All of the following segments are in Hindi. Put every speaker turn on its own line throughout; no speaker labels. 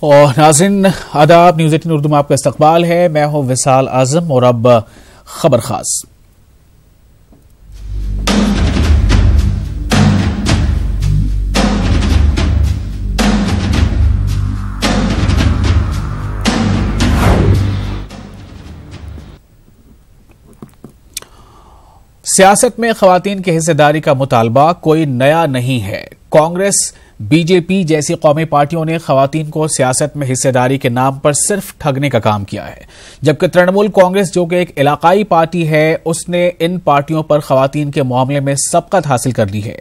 और नाज़रीन आदाब, न्यूज़ 18 उर्दू में आपका इस्तकबाल है। मैं हूं विसाल आजम और अब खबर खास। सियासत में खवातीन की हिस्सेदारी का मुतालबा कोई नया नहीं है। कांग्रेस, बीजेपी जैसी कौमी पार्टियों ने खवातीन को सियासत में हिस्सेदारी के नाम पर सिर्फ ठगने का काम किया है, जबकि तृणमूल कांग्रेस, जो कि एक इलाकाई पार्टी है, उसने इन पार्टियों पर खवातीन के मामले में सबकत हासिल कर ली है।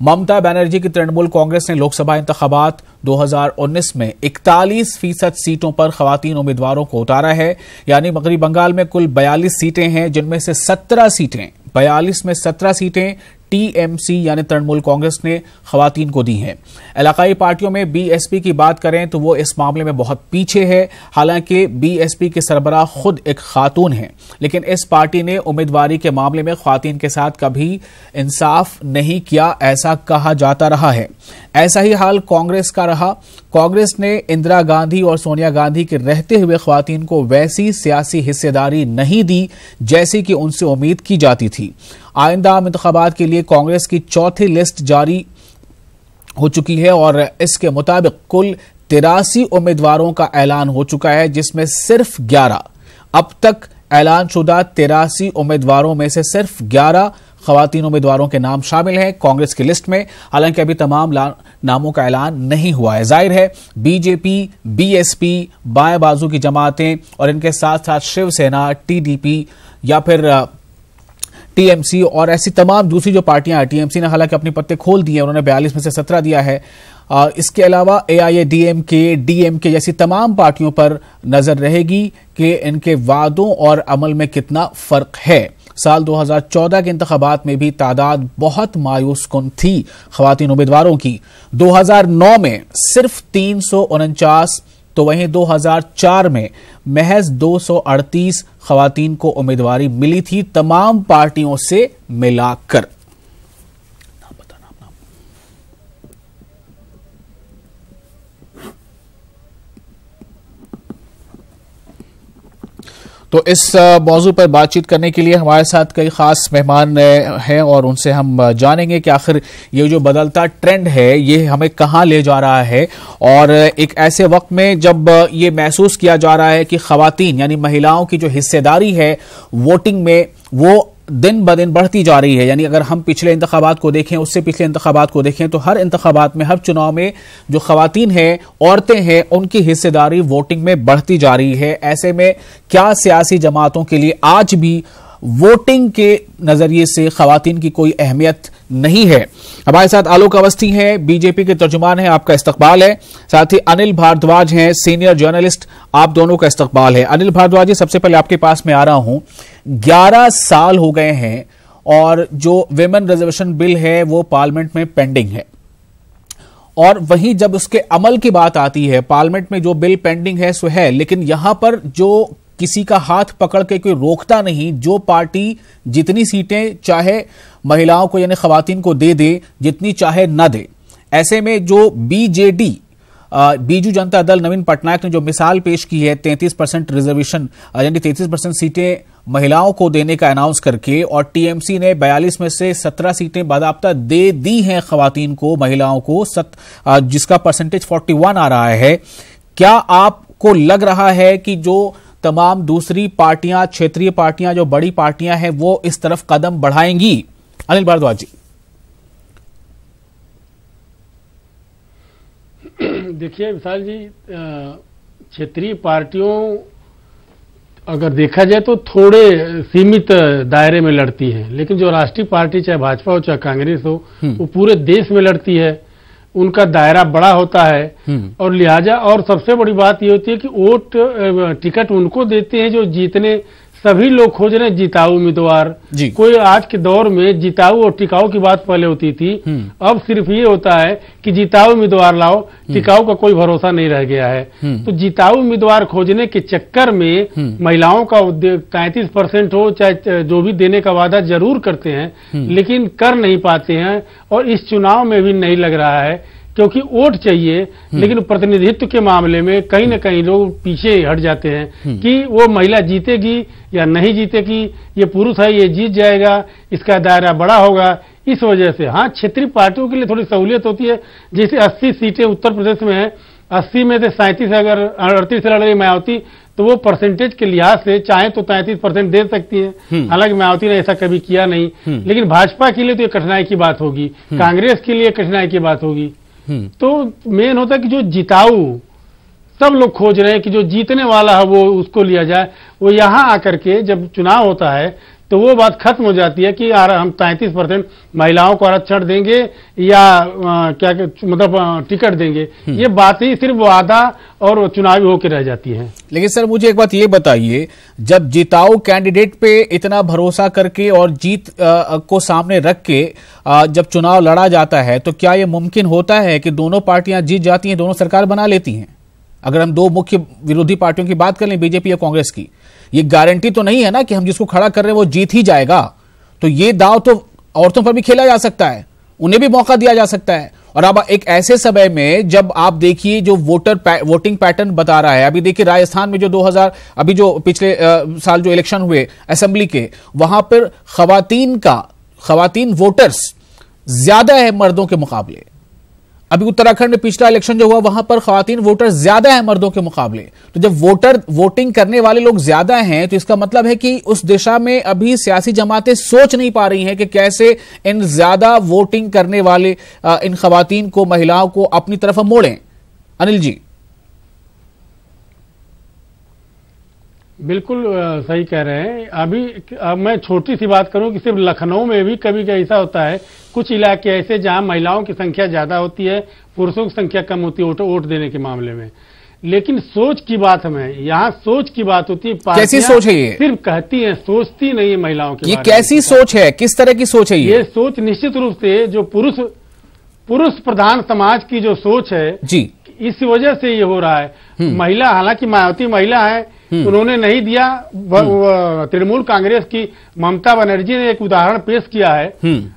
ममता बनर्जी की तृणमूल कांग्रेस ने लोकसभा इंतखाबात 2019 में 41% सीटों पर खवातीन उम्मीदवारों को उतारा है। यानी मगरबी बंगाल में कुल 42 सीटें हैं, जिनमें से 42 में 17 सीटें टीएमसी यानी तृणमूल कांग्रेस ने खवातीन को दी हैं। इलाकाई पार्टियों में बीएसपी की बात करें तो वो इस मामले में बहुत पीछे है। हालांकि बीएसपी के सरबराह खुद एक खातून है, लेकिन इस पार्टी ने उम्मीदवारी के मामले में खवातीन के साथ कभी इंसाफ नहीं किया, ऐसा कहा जाता रहा है। ऐसा ही हाल कांग्रेस का रहा। कांग्रेस ने इंदिरा गांधी और सोनिया गांधी के रहते हुए खवातीन को वैसी सियासी हिस्सेदारी नहीं दी जैसी कि उनसे उम्मीद की जाती थी। आइंदा इंतखाबात के लिए कांग्रेस की चौथी लिस्ट जारी हो चुकी है और इसके मुताबिक कुल 83 उम्मीदवारों का ऐलान हो चुका है, जिसमें सिर्फ 11 अब तक ऐलान शुदा 83 उम्मीदवारों में से सिर्फ 11 खवातीन उम्मीदवारों के नाम शामिल हैं कांग्रेस की लिस्ट में। हालांकि अभी तमाम नामों का ऐलान नहीं हुआ है। जाहिर है बीजेपी, बीएसपी, बाएं बाजू की जमातें और इनके साथ साथ शिवसेना, टीडीपी या फिर टीएमसी और ऐसी तमाम दूसरी जो पार्टियां हैं, टीएमसी ने हालांकि अपने पत्ते खोल दिए, उन्होंने 42 में से 17 दिया है। इसके अलावा एआईएडीएमके, डीएमके जैसी तमाम पार्टियों पर नजर रहेगी कि इनके वादों और अमल में कितना फर्क है। साल 2014 के इंतखाबात में भी तादाद बहुत मायूस कुन थी खवातीन उम्मीदवारों की। 2009 में सिर्फ 349, तो वहीं 2004 में महज 238 खवातीन को उम्मीदवारी मिली थी तमाम पार्टियों से मिलाकर। तो इस मौजू पर बातचीत करने के लिए हमारे साथ कई खास मेहमान हैं और उनसे हम जानेंगे कि आखिर ये जो बदलता ट्रेंड है ये हमें कहाँ ले जा रहा है, और एक ऐसे वक्त में जब ये महसूस किया जा रहा है कि खवातीन यानी महिलाओं की जो हिस्सेदारी है वोटिंग में वो दिन ब दिन बढ़ती जा रही है। यानी अगर हम पिछले इंतखाबात को देखें, उससे पिछले इंतखाबात को देखें, तो हर इंतखाबात में, हर चुनाव में जो खवातीन हैं, औरतें हैं, उनकी हिस्सेदारी वोटिंग में बढ़ती जा रही है। ऐसे में क्या सियासी जमातों के लिए आज भी वोटिंग के नजरिए से खवातीन की कोई अहमियत नहीं है? हमारे साथ आलोक अवस्थी हैं, बीजेपी के तर्जुमान हैं, आपका इस्तकबाल है। साथ ही अनिल भारद्वाज हैं, सीनियर जर्नलिस्ट, आप दोनों का इस्तकबाल है। अनिल भारद्वाज जी, सबसे पहले आपके पास में आ रहा हूं। 11 साल हो गए हैं और जो विमेन रिजर्वेशन बिल है वो पार्लियामेंट में पेंडिंग है, और वहीं जब उसके अमल की बात आती है, पार्लियामेंट में जो बिल पेंडिंग है सो है, लेकिन यहां पर जो किसी का हाथ पकड़ के कोई रोकता नहीं, जो पार्टी जितनी सीटें चाहे महिलाओं को यानी खवातीन को दे दे, जितनी चाहे न दे। ऐसे में जो बीजेडी, बीजू जनता दल, नवीन पटनायक ने जो मिसाल पेश की है 33% रिजर्वेशन यानी 33% सीटें महिलाओं को देने का अनाउंस करके, और टीएमसी ने 42 में से 17 सीटें बाकायदा दे दी हैं खवातीन को, महिलाओं को, जिसका परसेंटेज 41 आ रहा है। क्या आपको लग रहा है कि जो तमाम दूसरी पार्टियां, क्षेत्रीय पार्टियां, जो बड़ी पार्टियां हैं, वो इस तरफ कदम बढ़ाएंगी? अनिल भारद्वाज जी।
देखिए विशाल जी, क्षेत्रीय पार्टियों अगर देखा जाए तो थोड़े सीमित दायरे में लड़ती हैं, लेकिन जो राष्ट्रीय पार्टी चाहे भाजपा हो चाहे कांग्रेस हो, वो पूरे देश में लड़ती है। उनका दायरा बड़ा होता है और लिहाजा, और सबसे बड़ी बात ये होती है कि वोट टिकट उनको देते हैं जो जीतने, सभी लोग खोज रहे हैं जिताऊ उम्मीदवार। कोई आज के दौर में जिताऊ और टिकाऊ की बात पहले होती थी, अब सिर्फ ये होता है कि जिताऊ उम्मीदवार लाओ, टिकाऊ का कोई भरोसा नहीं रह गया है। तो जिताऊ उम्मीदवार खोजने के चक्कर में महिलाओं का 33% हो चाहे जो भी देने का वादा जरूर करते हैं, लेकिन कर नहीं पाते हैं। और इस चुनाव में भी नहीं लग रहा है क्योंकि वोट चाहिए, लेकिन प्रतिनिधित्व के मामले में कहीं ना कहीं लोग पीछे हट जाते हैं कि वो महिला जीतेगी या नहीं जीतेगी, ये पुरुष है ये जीत जाएगा, इसका दायरा बड़ा होगा। इस वजह से हाँ, क्षेत्रीय पार्टियों के लिए थोड़ी सहूलियत होती है। जैसे 80 सीटें उत्तर प्रदेश में है, 80 में से 37 अगर 38 से लड़ रही मायावती, तो वो परसेंटेज के लिहाज से चाहे तो 33% दे सकती है। हालांकि मायावती ने ऐसा कभी किया नहीं, लेकिन भाजपा के लिए तो ये कठिनाई की बात होगी, कांग्रेस के लिए कठिनाई की बात होगी। तो मेन होता है कि जो जिताऊ, सब लोग खोज रहे हैं कि जो जीतने वाला है वो उसको लिया जाए। वो यहां आकर के जब चुनाव होता है तो वो बात खत्म हो जाती है कि यार हम 33% महिलाओं को आरक्षण देंगे या क्या मतलब टिकट देंगे। ये बात ही सिर्फ वादा और चुनावी होकर रह जाती है।
लेकिन सर मुझे एक बात ये बताइए, जब जिताऊ कैंडिडेट पे इतना भरोसा करके और जीत को सामने रख के जब चुनाव लड़ा जाता है, तो क्या ये मुमकिन होता है कि दोनों पार्टियां जीत जाती हैं, दोनों सरकार बना लेती हैं? अगर हम दो मुख्य विरोधी पार्टियों की बात कर लें, बीजेपी या कांग्रेस की, ये गारंटी तो नहीं है ना कि हम जिसको खड़ा कर रहे हैं वो जीत ही जाएगा। तो ये दाव तो औरतों पर भी खेला जा सकता है, उन्हें भी मौका दिया जा सकता है। और अब एक ऐसे समय में जब आप देखिए जो वोटिंग पैटर्न बता रहा है, अभी देखिए राजस्थान में जो 2000 अभी जो पिछले साल जो इलेक्शन हुए असेंबली के, वहां पर खवातीन वोटर्स ज्यादा है मर्दों के मुकाबले। अभी उत्तराखंड में पिछला इलेक्शन जो हुआ वहां पर खवातीन वोटर ज्यादा है मर्दों के मुकाबले। तो जब वोटिंग करने वाले लोग ज्यादा हैं, तो इसका मतलब है कि उस दिशा में अभी सियासी जमातें सोच नहीं पा रही हैं कि कैसे इन ज्यादा वोटिंग करने वाले इन खवातीन को, महिलाओं को अपनी तरफ मोड़ें। अनिल जी।
बिल्कुल सही कह रहे हैं। अब मैं छोटी सी बात करूं कि सिर्फ लखनऊ में भी कभी कभी ऐसा होता है, कुछ इलाके ऐसे जहां महिलाओं की संख्या ज्यादा होती है, पुरुषों की संख्या कम होती है वोट देने के मामले में। लेकिन सोच की बात हमें यहाँ सोच की बात होती है।
कैसी सोच है ये?
सिर्फ कहती है, सोचती नहीं है महिलाओं की।
ये कैसी सोच है, किस तरह की सोच है
ये सोच निश्चित रूप से जो पुरुष प्रधान समाज की जो सोच है
जी,
इस वजह से ये हो रहा है। महिला, हालांकि मायावती महिला है, उन्होंने नहीं दिया। तृणमूल कांग्रेस की ममता बनर्जी ने एक उदाहरण पेश किया है।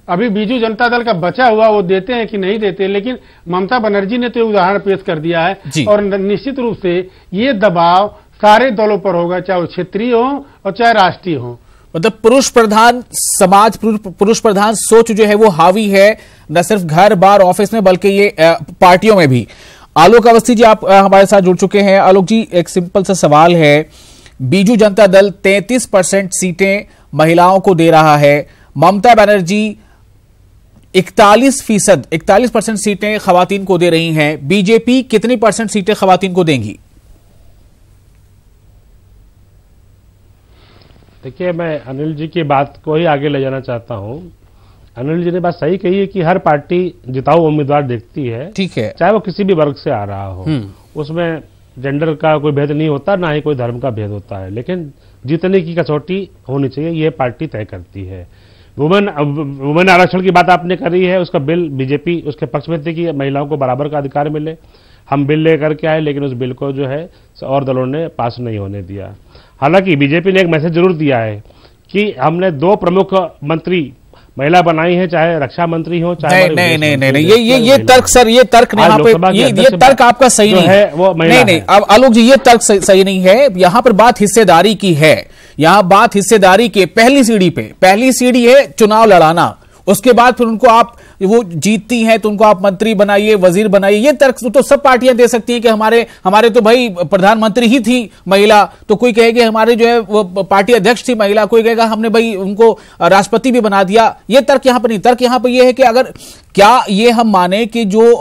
अभी बीजू जनता दल का बचा हुआ वो देते हैं कि नहीं देते, लेकिन ममता बनर्जी ने तो उदाहरण पेश कर दिया है। और निश्चित रूप से ये दबाव सारे दलों पर होगा, चाहे वो क्षेत्रीय हो और चाहे राष्ट्रीय हो।
मतलब पुरुष प्रधान समाज, पुरुष प्रधान सोच जो है वो हावी है न सिर्फ घर बार ऑफिस में, बल्कि ये पार्टियों में भी। आलोक अवस्थी जी आप हमारे साथ जुड़ चुके हैं। आलोक जी, एक सिंपल सा सवाल है, बीजू जनता दल 33% सीटें महिलाओं को दे रहा है, ममता बनर्जी 41% सीटें खवातीन को दे रही हैं, बीजेपी कितनी परसेंट सीटें खवातीन को देंगी?
देखिए, मैं अनिल जी की बात को ही आगे ले जाना चाहता हूं। अनिल जी ने बात सही कही है कि हर पार्टी जिताऊ उम्मीदवार देखती है,
ठीक है,
चाहे वो किसी भी वर्ग से आ रहा हो। उसमें जेंडर का कोई भेद नहीं होता, ना ही कोई धर्म का भेद होता है, लेकिन जीतने की कसौटी होनी चाहिए, ये पार्टी तय करती है। वुमेन आरक्षण की बात आपने करी है, उसका बिल बीजेपी उसके पक्ष में थी कि महिलाओं को बराबर का अधिकार मिले। हम बिल लेकर के आए, लेकिन उस बिल को जो है और दलों ने पास नहीं होने दिया। हालांकि बीजेपी ने एक मैसेज जरूर दिया है कि हमने 2 प्रमुख मंत्री महिला बनाई है, चाहे रक्षा मंत्री हो चाहे
नहीं, ये तर्क सर, ये तर्क यहाँ पे ये तर्क आपका सही नहीं है। वो नहीं, अब आलोक जी ये तर्क सही नहीं है। यहाँ पर बात हिस्सेदारी की है, यहाँ बात हिस्सेदारी के पहली सीढ़ी है चुनाव लड़ाना। उसके बाद फिर उनको आप, वो जीतती हैं तो उनको आप मंत्री बनाइए, वजीर बनाइए। ये तर्क तो सब पार्टियां दे सकती हैं कि हमारे तो भाई प्रधानमंत्री ही थी महिला, तो कोई कहेगा हमारे जो है वो पार्टी अध्यक्ष थी महिला, कोई कहेगा हमने भाई उनको राष्ट्रपति भी बना दिया। ये तर्क यहां पर नहीं। तर्क यहां पर यह है कि अगर क्या ये हम माने कि जो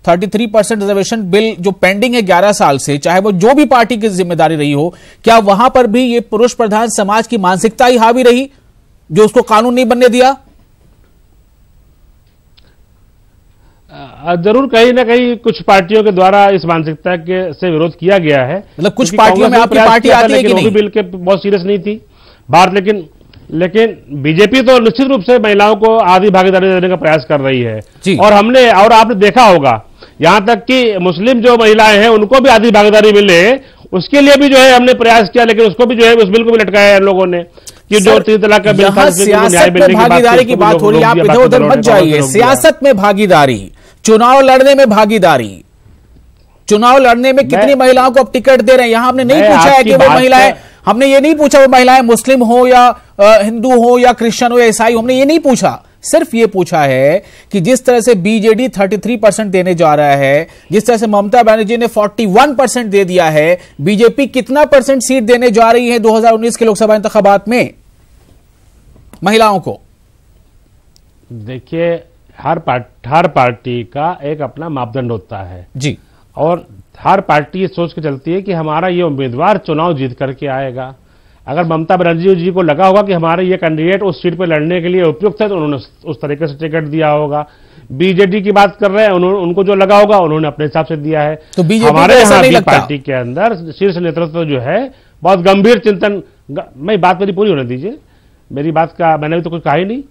33% रिजर्वेशन बिल जो पेंडिंग है 11 साल से, चाहे वो जो भी पार्टी की जिम्मेदारी रही हो, क्या वहां पर भी ये पुरुष प्रधान समाज की मानसिकता ही हावी रही जो उसको कानून नहीं बनने दिया?
जरूर कहीं ना कहीं कुछ पार्टियों के द्वारा इस मानसिकता के से विरोध किया गया है।
मतलब कुछ पार्टियों में आपकी पार्टी आती है कि नहीं?
बिल के बहुत सीरियस नहीं थी बात, लेकिन बीजेपी तो निश्चित रूप से महिलाओं को आधी भागीदारी देने का प्रयास कर रही है। और आपने देखा होगा, यहां तक कि मुस्लिम जो महिलाएं हैं उनको भी आधी भागीदारी मिले, उसके लिए भी जो है हमने प्रयास किया, लेकिन उसको भी जो है उस बिल को भी लटकाया है लोगों ने कि जो 3 तलाक का बिल था,
सियासत में भागीदारी की बात हो रही है, आप इधर उधर मत जाइए। सियासत में भागीदारी, चुनाव लड़ने में भागीदारी, चुनाव लड़ने में कितनी महिलाओं को अब टिकट दे रहे हैं? यहां हमने नहीं पूछा है कि वो महिलाएं, हमने ये नहीं पूछा वो महिलाएं मुस्लिम हो या हिंदू हो या क्रिश्चियन हो या ईसाई, हमने ये नहीं पूछा। सिर्फ ये पूछा है कि जिस तरह से बीजेडी 33% देने जा रहा है, जिस तरह से ममता बनर्जी ने 41% दे दिया है, बीजेपी कितना परसेंट सीट देने जा रही है 2019 के लोकसभा इंतखाबात में महिलाओं को?
देखिए, हर पार्टी का एक अपना मापदंड होता है
जी,
और हर पार्टी ये सोच के चलती है कि हमारा ये उम्मीदवार चुनाव जीत करके आएगा। अगर ममता बनर्जी जी को लगा होगा कि हमारे ये कैंडिडेट उस सीट पर लड़ने के लिए उपयुक्त है तो उन्होंने उस तरीके से टिकट दिया होगा। बीजेडी की बात कर रहे हैं, उनको जो लगा होगा उन्होंने अपने हिसाब से दिया है।
तो
हमारे यहाँ भी पार्टी के अंदर शीर्ष नेतृत्व जो है बहुत गंभीर चिंतन, मैं बात मेरी पूरी होने दीजिए, मेरी बात का मैंने भी तो कुछ कहा ही नहीं।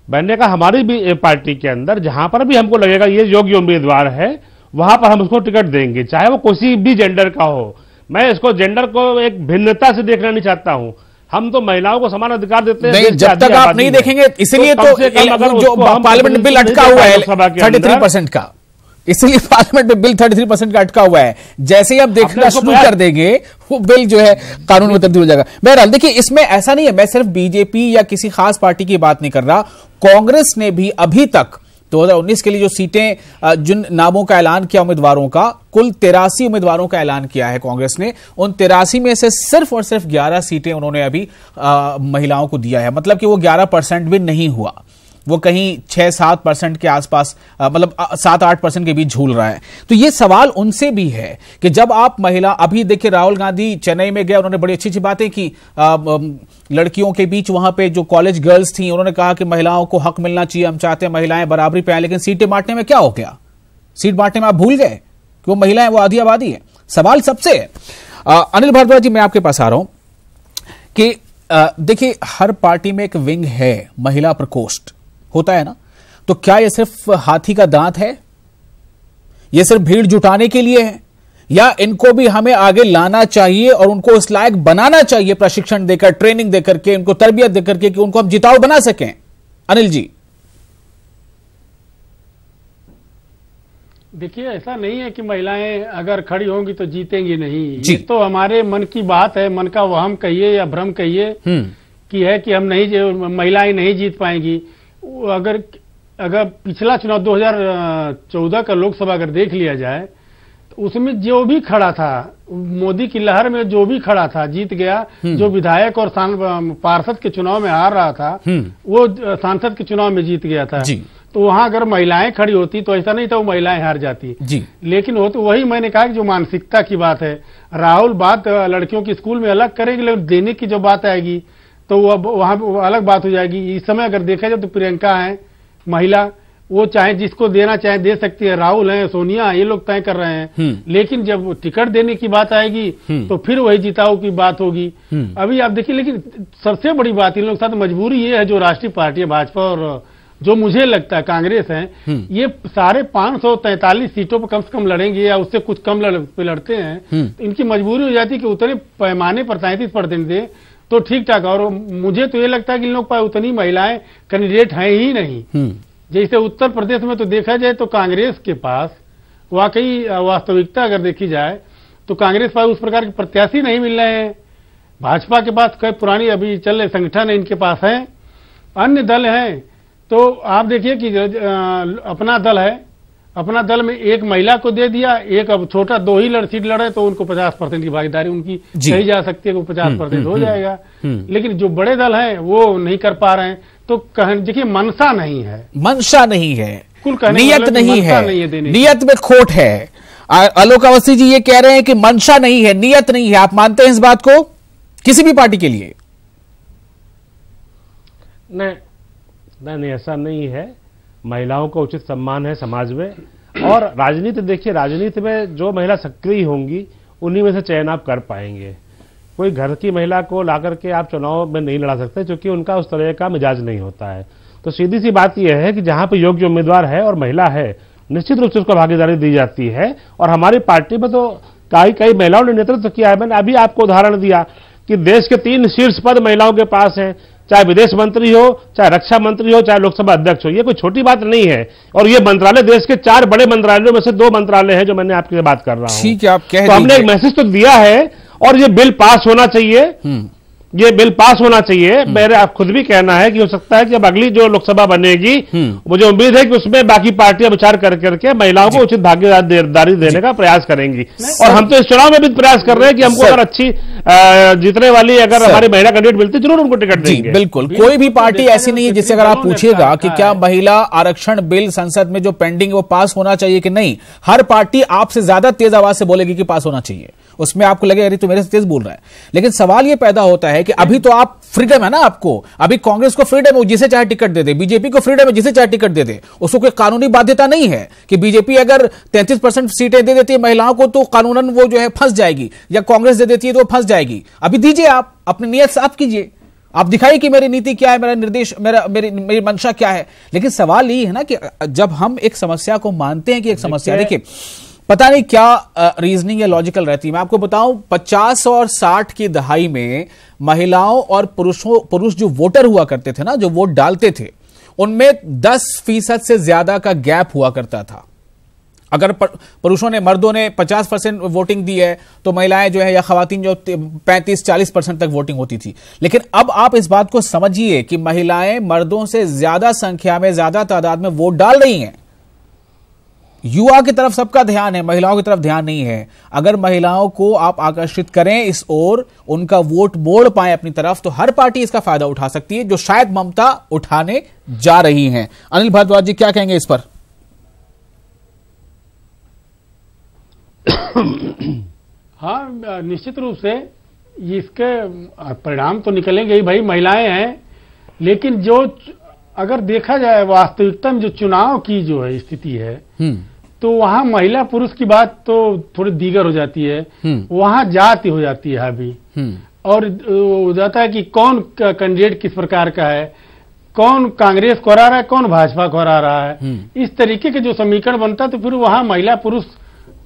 मैंने कहा हमारी भी पार्टी के अंदर जहां पर भी हमको लगेगा ये योग्य उम्मीदवार है वहां पर हम उसको टिकट देंगे, चाहे वो किसी भी जेंडर का हो। मैं इसको जेंडर को एक भिन्नता से देखना नहीं चाहता हूं। हम तो महिलाओं को समान अधिकार देते हैं।
नहीं, जब तक आप नहीं देखेंगे, इसलिए तो जो पार्लियामेंट में बिल अटका हुआ है 33% का, इसलिए पार्लियामेंट में बिल 33% का अटका हुआ है। जैसे ही आप देखना शुरू कर देंगे वो बिल जो है कानून में तब्दील हो जाएगा। बहरहाल देखिए, इसमें ऐसा नहीं है, मैं सिर्फ बीजेपी या किसी खास पार्टी की बात नहीं कर रहा। कांग्रेस ने भी अभी तक 2019 के लिए जो सीटें, जिन नामों का ऐलान किया उम्मीदवारों का, कुल 83 उम्मीदवारों का ऐलान किया है कांग्रेस ने। उन 83 में से सिर्फ और सिर्फ 11 सीटें उन्होंने अभी महिलाओं को दिया है। मतलब कि वो 11% भी नहीं हुआ, वो कहीं 6-7% के आसपास, मतलब 7-8% के बीच झूल रहा है। तो ये सवाल उनसे भी है कि जब आप महिला, अभी देखिए राहुल गांधी चेन्नई में गए, उन्होंने बड़ी अच्छी अच्छी बातें की लड़कियों के बीच, वहां पे जो कॉलेज गर्ल्स थी, उन्होंने कहा कि महिलाओं को हक मिलना चाहिए, हम चाहते हैं महिलाएं बराबरी पे आए। लेकिन सीटें बांटने में क्या हो गया? सीट बांटने में आप भूल गए कि वो महिलाएं, वो आधी आबादी है। सवाल सबसे है। अनिल भारद्वाज जी, मैं आपके पास आ रहा हूं कि देखिए, हर पार्टी में एक विंग है, महिला प्रकोष्ठ होता है ना, तो क्या यह सिर्फ हाथी का दांत है? यह सिर्फ भीड़ जुटाने के लिए है, या इनको भी हमें आगे लाना चाहिए और उनको इस लायक बनाना चाहिए, प्रशिक्षण देकर, ट्रेनिंग देकर के, उनको तरबियत देकर के, कि उनको हम जिताऊ बना सकें? अनिल जी,
देखिए, ऐसा नहीं है कि महिलाएं अगर खड़ी होंगी तो जीतेंगी नहीं। ये तो हमारे मन की बात है, मन का वहम कहिए या भ्रम कहिए कि है कि हम नहीं, महिलाएं नहीं जीत पाएंगी। अगर पिछला चुनाव 2014 का लोकसभा अगर देख लिया जाए तो उसमें जो भी खड़ा था, मोदी की लहर में जो भी खड़ा था जीत गया। जो विधायक और पार्षद के चुनाव में हार रहा था वो सांसद के चुनाव में जीत गया था। तो वहां अगर महिलाएं खड़ी होती तो ऐसा नहीं था वो महिलाएं हार जाती जी। लेकिन वो तो वही मैंने कहा कि जो मानसिकता की बात है, राहुल बात लड़कियों की स्कूल में अलग करेंगे, लेकिन देने की जो बात आएगी तो वो वहां अलग बात हो जाएगी। इस समय अगर देखा जाए तो प्रियंका है महिला, वो चाहे जिसको देना चाहे दे सकती है, राहुल है, सोनिया, ये लोग तय कर रहे हैं। लेकिन जब टिकट देने की बात आएगी तो फिर वही जिताऊ की बात होगी। अभी आप देखिए, लेकिन सबसे बड़ी बात इन लोग के साथ मजबूरी ये है, जो राष्ट्रीय पार्टी है भाजपा और जो मुझे लगता है कांग्रेस है, ये सारे 543 सीटों पर कम से कम लड़ेंगे या उससे कुछ कम लड़ते हैं। तो इनकी मजबूरी हो जाती है कि उतने पैमाने पर 33% दे तो ठीक ठाक। और मुझे तो ये लगता है कि इन लोग पर उतनी महिलाएं कैंडिडेट हैं ही नहीं। जैसे उत्तर प्रदेश में तो देखा जाए तो कांग्रेस के पास वाकई वास्तविकता अगर देखी जाए तो कांग्रेस पास उस प्रकार के प्रत्याशी नहीं मिल रहे हैं। भाजपा के पास कई पुरानी अभी चल रहे संगठन इनके पास है, अन्य दल हैं। तो आप देखिए कि अपना दल है, अपना दल में एक महिला को दे दिया, एक अब छोटा 2 ही सीट लड़े तो उनको 50% की भागीदारी उनकी कही जा सकती है, वो 50% हो जाएगा। लेकिन जो बड़े दल हैं वो नहीं कर पा रहे हैं। तो देखिए, मनसा नहीं है,
मंशा नहीं है,
कुल
नियत नहीं है, नियत में खोट है। आलोक अवस्थी जी ये कह रहे हैं कि मंशा नहीं है, नियत नहीं है। आप मानते हैं इस बात को किसी भी पार्टी के लिए?
नहीं, ऐसा नहीं है। महिलाओं को उचित सम्मान है समाज में। और राजनीति देखिए, राजनीति में जो महिला सक्रिय होंगी उन्हीं में से चयन आप कर पाएंगे। कोई घर की महिला को लाकर के आप चुनाव में नहीं लड़ा सकते, क्योंकि उनका उस तरह का मिजाज नहीं होता है। तो सीधी सी बात यह है कि जहां पर योग्य उम्मीदवार है और महिला है, निश्चित रूप से उसको भागीदारी दी जाती है। और हमारी पार्टी में तो कई महिलाओं ने नेतृत्व किया है। मैंने अभी आपको उदाहरण दिया कि देश के 3 शीर्ष पद महिलाओं के पास हैं, चाहे विदेश मंत्री हो, चाहे रक्षा मंत्री हो, चाहे लोकसभा अध्यक्ष हो। ये कोई छोटी बात नहीं है। और ये मंत्रालय देश के 4 बड़े मंत्रालयों में से 2 मंत्रालय है जो मैंने आपकी बात कर रहा हूं।
ठीक है, आप कह
तो हमने एक मैसेज तो दिया है और ये बिल पास होना चाहिए। ये बिल पास होना चाहिए। मेरे आप खुद भी कहना है कि हो सकता है कि अब अगली जो लोकसभा बनेगी, मुझे उम्मीद है कि उसमें बाकी पार्टियां विचार करके महिलाओं को उचित भागीदारी देने का प्रयास करेंगी। और हम तो इस चुनाव में भी प्रयास कर रहे हैं कि हमको अगर अच्छी जीतने वाली अगर हमारी महिला कैंडिडेट मिलती जरूर उनको टिकट देंगे।
बिल्कुल, कोई भी पार्टी ऐसी नहीं है जिससे अगर आप पूछिएगा कि क्या महिला आरक्षण बिल संसद में जो पेंडिंग वो पास होना चाहिए कि नहीं, हर पार्टी आपसे ज्यादा तेज आवाज से बोलेगी कि पास होना चाहिए। उसमें आपको लगेगा अरे तो मेरे से तेज बोल रहा है। लेकिन सवाल ये पैदा होता है कि अभी तो आप फ्रीडम है ना आपको, अभी कांग्रेस को फ्रीडम है जिसे चाहे टिकट दे दे, बीजेपी को फ्रीडम है जिसे चाहे टिकट दे दे। उसको कोई कानूनी बाध्यता नहीं है कि बीजेपी अगर 33% सीटें दे देती है महिलाओं को तो कानूनन वो जो है फंस जाएगी, या कांग्रेस दे देती है तो वो फंस जाएगी। अभी दीजिए, आप अपनी नियत साफ कीजिए, आप दिखाइए कि मेरी नीति क्या है, मेरा निर्देश, मेरी मंशा क्या है। लेकिन सवाल ये है ना कि जब हम एक समस्या को मानते हैं कि एक समस्या, देखिए पता नहीं क्या रीजनिंग या लॉजिकल रहती है। मैं आपको बताऊं 50 और 60 की दहाई में महिलाओं और पुरुष जो वोटर हुआ करते थे ना, जो वोट डालते थे, उनमें 10% से ज्यादा का गैप हुआ करता था। अगर पुरुषों ने, मर्दों ने 50% वोटिंग दी है तो महिलाएं जो है या खवातीन जो 35-40% तक वोटिंग होती थी। लेकिन अब आप इस बात को समझिए कि महिलाएं मर्दों से ज्यादा संख्या में, ज्यादा तादाद में वोट डाल रही हैं। युवा की तरफ सबका ध्यान है, महिलाओं की तरफ ध्यान नहीं है। अगर महिलाओं को आप आकर्षित करें इस ओर, उनका वोट मोड़ पाए अपनी तरफ, तो हर पार्टी इसका फायदा उठा सकती है, जो शायद ममता उठाने जा रही हैं। अनिल भारद्वाज जी क्या कहेंगे इस पर?
हाँ, निश्चित रूप से इसके परिणाम तो निकलेंगे ही भाई। महिलाएं हैं, लेकिन जो अगर देखा जाए वास्तविकता में जो चुनाव की जो है स्थिति है, तो वहां महिला पुरुष की बात तो थोड़ी दीगर हो जाती है। वहां जाति हो जाती है हावी, और हो जाता है कि कौन कैंडिडेट किस प्रकार का है, कौन कांग्रेस को हरा रहा है, कौन भाजपा को हरा रहा है। इस तरीके के जो समीकरण बनता है, तो फिर वहां महिला पुरुष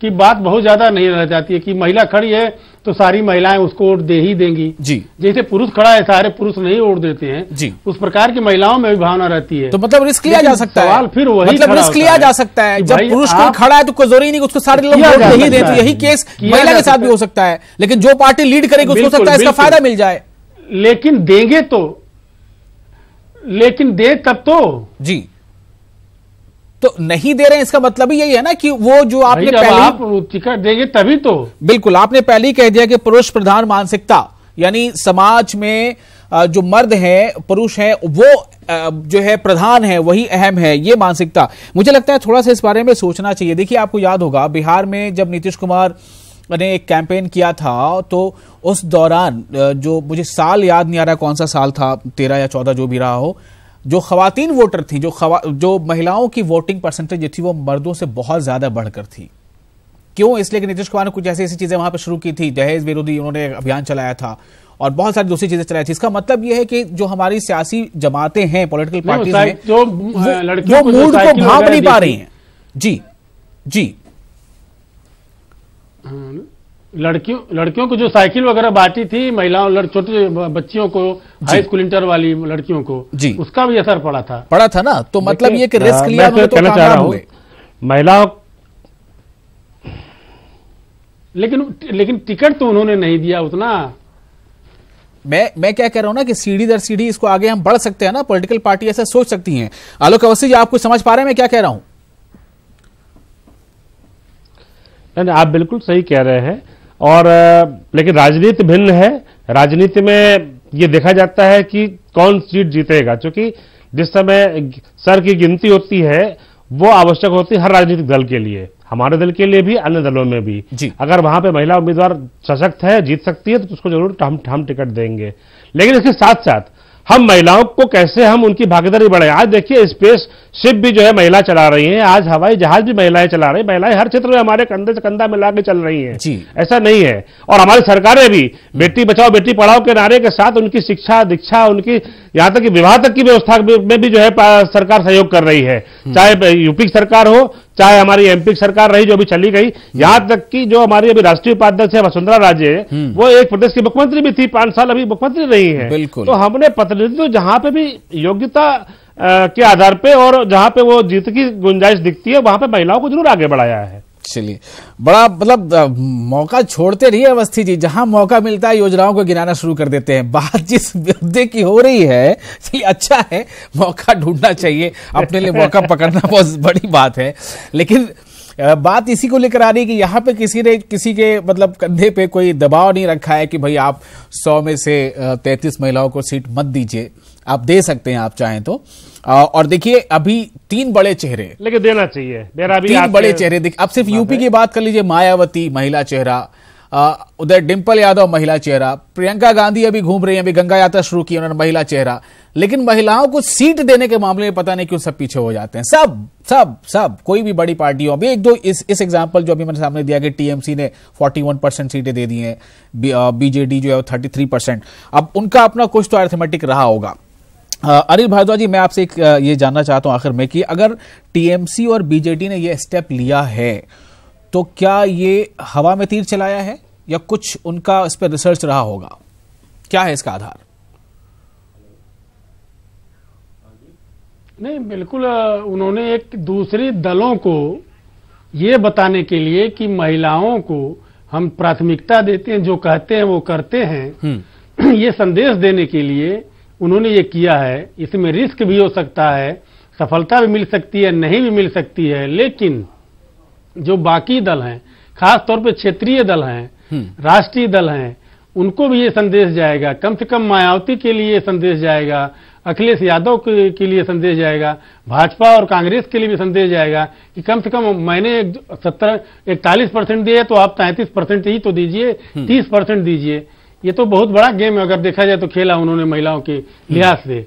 की बात बहुत ज्यादा नहीं रह जाती है कि महिला खड़ी है तो सारी महिलाएं उसको वोट दे ही देंगी
जी।
जैसे पुरुष खड़ा है सारे पुरुष नहीं वोट देते हैं जी, उस प्रकार की महिलाओं में भी भावना रहती है।
तो मतलब रिस्क लिया जा सकता है,
सवाल फिर वही
मतलब रिस्क लिया जा सकता है। जब पुरुष कोई खड़ा है तो कोई जरूरी नहीं उसको सारे लोग वोट नहीं देते। यही केस महिला के साथ भी हो सकता है, लेकिन जो पार्टी लीड करेगी उसको हो सकता है इसका फायदा मिल जाए।
लेकिन देंगे तो, लेकिन दे तब तो जी,
तो नहीं दे रहे हैं इसका मतलब ही यही है ना कि वो जो आपने पहले
आप टिकट देंगे तभी तो।
बिल्कुल, आपने पहले ही कह दिया कि पुरुष प्रधान मानसिकता, यानी समाज में जो मर्द हैं, पुरुष हैं, वो जो है प्रधान है, वही अहम है, ये मानसिकता। मुझे लगता है थोड़ा सा इस बारे में सोचना चाहिए। देखिए, आपको याद होगा बिहार में जब नीतीश कुमार ने एक कैंपेन किया था, तो उस दौरान जो मुझे साल याद नहीं आ रहा कौन सा साल था, 13 या 14 जो भी रहा हो, जो खवातीन वोटर थी, जो महिलाओं की वोटिंग परसेंटेज जो थी वो मर्दों से बहुत ज्यादा बढ़कर थी। क्यों? इसलिए कि नीतीश कुमार ने कुछ ऐसी चीजें वहां पर शुरू की थी, दहेज विरोधी उन्होंने अभियान चलाया था और बहुत सारी दूसरी चीजें चलाई थी। इसका मतलब यह है कि जो हमारी सियासी जमातें हैं, पॉलिटिकल पार्टीज हैं,
जो
वो मूड को भांप नहीं पा रही हैं। जी जी,
लड़कियों को जो साइकिल वगैरह बांटी थी महिलाओं, छोटे बच्चियों को, हाई स्कूल इंटर वाली लड़कियों को, जी, उसका भी असर पड़ा था ना। तो मतलब ये कि रिस्क लिया तो कामयाब हुए
महिलाओं।
लेकिन टिकट तो उन्होंने नहीं दिया उतना।
मैं क्या कह रहा हूं ना कि सीढ़ी दर सीढ़ी इसको आगे हम बढ़ सकते हैं ना, पॉलिटिकल पार्टी ऐसा सोच सकती हैं। आलोक अवस्थी जी, आप कुछ समझ पा रहे हैं मैं क्या कह रहा हूं?
नहीं, आप बिल्कुल सही कह रहे हैं। और लेकिन राजनीति भिन्न है। राजनीति में ये देखा जाता है कि कौन सीट जीतेगा, क्योंकि जिस समय सर की गिनती होती है वो आवश्यक होती है हर राजनीतिक दल के लिए, हमारे दल के लिए भी, अन्य दलों में भी। अगर वहां पे महिला उम्मीदवार सशक्त है, जीत सकती है, तो उसको जरूर हम टिकट देंगे। लेकिन इसके साथ साथ हम महिलाओं को कैसे हम उनकी भागीदारी बढ़ाएं। आज देखिए, स्पेस शिप भी जो है महिला चला रही हैं, आज हवाई जहाज भी महिलाएं चला रही हैं। महिलाएं हर क्षेत्र में हमारे कंधे से कंधा मिला के चल रही हैं, ऐसा नहीं है। और हमारी सरकारें भी बेटी बचाओ बेटी पढ़ाओ के नारे के साथ उनकी शिक्षा दीक्षा, उनकी यहां तक कि विवाह तक की व्यवस्था में भी जो है सरकार सहयोग कर रही है। चाहे यूपी की सरकार हो, चाहे हमारी एमपी सरकार रही जो अभी चली गई, यहां तक कि जो हमारी अभी राष्ट्रीय उपाध्यक्ष है वसुंधरा राजे, वो एक प्रदेश की मुख्यमंत्री भी थी, 5 साल अभी मुख्यमंत्री रही है।
बिल्कुल।
तो हमने प्रतिनिधित्व जहां पे भी योग्यता के आधार पे और जहां पे वो जीत की गुंजाइश दिखती है वहां पे महिलाओं को जरूर आगे बढ़ाया है।
चलिए, बड़ा मतलब मौका छोड़ते रहिए अवस्थी जी, जहां मौका मिलता है योजनाओं को गिनाना शुरू कर देते हैं। बात जिस मुद्दे की हो रही है, चलिए अच्छा है, मौका ढूंढना चाहिए, अपने लिए मौका पकड़ना बहुत बड़ी बात है। लेकिन बात इसी को लेकर आ रही है कि यहाँ पे किसी ने किसी के मतलब कंधे पे कोई दबाव नहीं रखा है कि भाई आप 100 में से 33 महिलाओं को सीट मत दीजिए, आप दे सकते हैं आप चाहें तो। और देखिए अभी 3 बड़े चेहरे, लेकिन
देना चाहिए, मेरा भी
3 बड़े चेहरे देखिए। अब सिर्फ यूपी की बात कर लीजिए, मायावती महिला चेहरा, उधर डिंपल यादव महिला चेहरा, प्रियंका गांधी अभी घूम रही हैं, अभी गंगा यात्रा शुरू की उन्होंने, महिला चेहरा। लेकिन महिलाओं को सीट देने के मामले में पता नहीं क्यों सब पीछे हो जाते हैं। सब कोई भी बड़ी पार्टी हो। अभी एक दो इस एग्जांपल जो अभी मैंने सामने दिया कि टीएमसी ने 41% सीटें दे दी हैं, बीजेडी जो है 33%। अब उनका अपना कुछ तो अरिथमेटिक रहा होगा। अनिल भारद्वाज जी, मैं आपसे एक ये जानना चाहता हूं आखिर में कि अगर टीएमसी और बीजेडी ने ये स्टेप लिया है तो क्या ये हवा में तीर चलाया है या कुछ उनका इस पर रिसर्च रहा होगा? क्या है इसका आधार?
नहीं, बिल्कुल उन्होंने एक दूसरे दलों को ये बताने के लिए कि महिलाओं को हम प्राथमिकता देते हैं, जो कहते हैं वो करते हैं, ये संदेश देने के लिए उन्होंने ये किया है। इसमें रिस्क भी हो सकता है, सफलता भी मिल सकती है, नहीं भी मिल सकती है, लेकिन जो बाकी दल हैं, खास तौर पे क्षेत्रीय दल हैं, राष्ट्रीय दल हैं, उनको भी ये संदेश जाएगा। कम से कम मायावती के लिए संदेश जाएगा, अखिलेश यादव के लिए संदेश जाएगा, भाजपा और कांग्रेस के लिए भी संदेश जाएगा कि कम से कम मैंने 41% दिए तो आप 33% ही तो दीजिए, 30% दीजिए। ये तो बहुत बड़ा गेम है अगर देखा जाए तो, खेला उन्होंने महिलाओं के लिहाज से।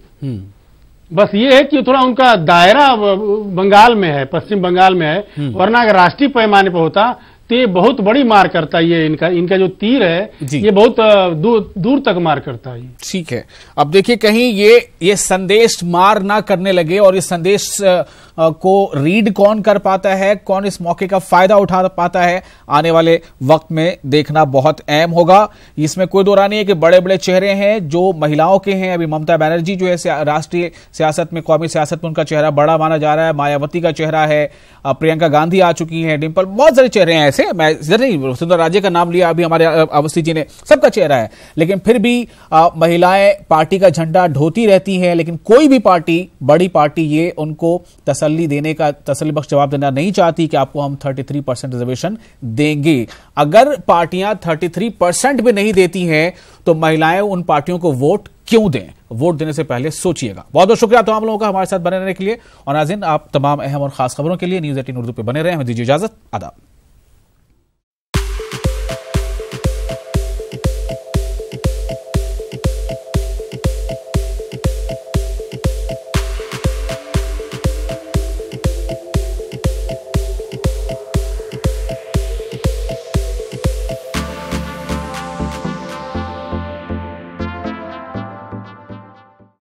बस ये है कि थोड़ा उनका दायरा बंगाल में है, पश्चिम बंगाल में है, वरना अगर राष्ट्रीय पैमाने पर होता तो ये बहुत बड़ी मार करता है। ये इनका जो तीर है ये बहुत दूर तक मार करता है।
ठीक है, अब देखिए कहीं ये संदेश मार ना करने लगे और इस संदेश को रीड कौन कर पाता है, कौन इस मौके का फायदा उठा पाता है, आने वाले वक्त में देखना बहुत अहम होगा। इसमें कोई दो राय नहीं है कि बड़े बड़े चेहरे हैं जो महिलाओं के हैं। अभी ममता बनर्जी जो है राष्ट्रीय सियासत में, कौमी सियासत में उनका चेहरा बड़ा माना जा रहा है, मायावती का चेहरा है, प्रियंका गांधी आ चुकी है, डिंपल, बहुत सारे चेहरे हैं ऐसे। मैं इधर नहीं वसुंधरा राजे का नाम लिया अभी हमारे अवस्थी जी ने, सबका चेहरा है। लेकिन फिर भी महिलाएं पार्टी का झंडा ढोती रहती हैं, लेकिन कोई भी पार्टी, बड़ी पार्टी, ये उनको तसल्ली देने का, तसल्ली बख्श जवाब देना नहीं चाहती कि आपको हम 33% रिजर्वेशन देंगे। अगर पार्टियां 33% भी नहीं देती हैं तो महिलाएं उन पार्टियों को वोट क्यों दें? वोट देने से पहले सोचिएगा। बहुत बहुत शुक्रिया तमाम लोगों का हमारे साथ बने रहने के लिए। और नाज़रीन, आप तमाम अहम और खास खबरों के लिए न्यूज़ 18 उर्दू पे बने रहे। हमें दीजिए इजाजत। आदाब।